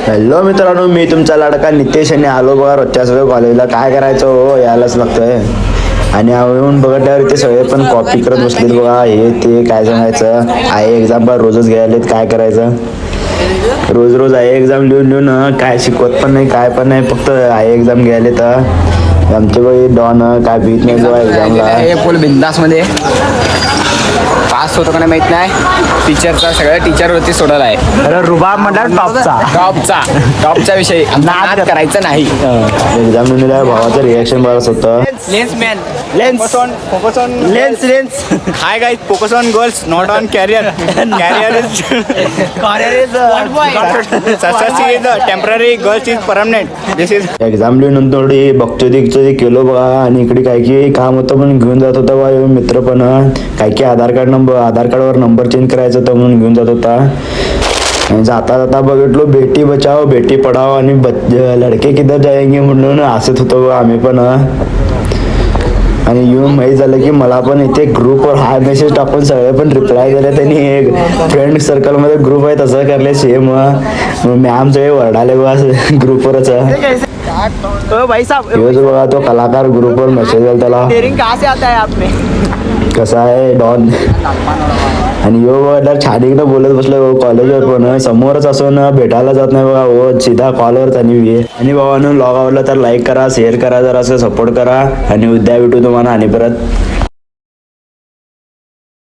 Hello मित्रांनो, मी तुमचा लाडका नितेश आणि आलो बघा रोजच्या सगळं कॉलेजला. काय करायचं हो, यायलाच लागतंय. आणि येऊन बघितल्यावर इथे सगळे पण कॉपी करत बसलेत बघा. हे ते काय सांगायचं, आहे एक्झाम पण रोजच घ्यायलेत. काय करायचं, रोज रोज आहे एक्झाम लिहून लिहून काय शिकवत पण नाही, काय पण नाही, फक्त आहे एक्झाम घ्यायले. तर आमचे बाई डॉन काय भीत नाही बघा एक्झामला. फुल बिंदास मध्ये पास होतो का नाही माहित नाही. टीचरचा सगळ्या टीचरवरती सोडला आहे. अरे रुबाब म्हटलं टॉपचा विषय नाद करायचा नाही. एक्झाम लिहून भावाचं रिॲक्शन बरंच होतं. Lens. Hi guys, focus on goals, not on career. Career is success is temporary, goals is permanent. This is exam लिहून थोडी बघतोय केलो बघा. आणि इकडे काय की काम होतं पण घेऊन जात होता बा मित्र. पण काय की आधार कार्डवर नंबर चेंज करायचा होता म्हणून घेऊन जात होता. आणि जाता जाता बघितलो बेटी बचाओ बेटी पढाओ आणि लडके किधर जाएंगे म्हणून हसत होतो बघा आम्ही पण. आणि येऊन माहीत झालं की मला पण इथे ग्रुपवर हा मेसेज टाकून सगळे पण रिप्लाय दिले त्यांनी. एक फ्रेंड सर्कलमध्ये ग्रुप आहे तसं करले सेम. मॅम सगळे वरडाले बघा ग्रुपवरच. बघा तो कलाकार ग्रुपवर मेसेज दिला त्याला, कसा आहे डॉन. आणि यो बघा छान एकदा बोलत बसलो कॉलेजवर. पण समोरच असून भेटायला जात नाही बघा हो, सीधा कॉलवर. आणि बाबांनो, लॉग आवडलं तर लाईक करा, शेअर करा, जरा असं सपोर्ट करा. आणि उद्या भेटू तुम्हाला आणि परत.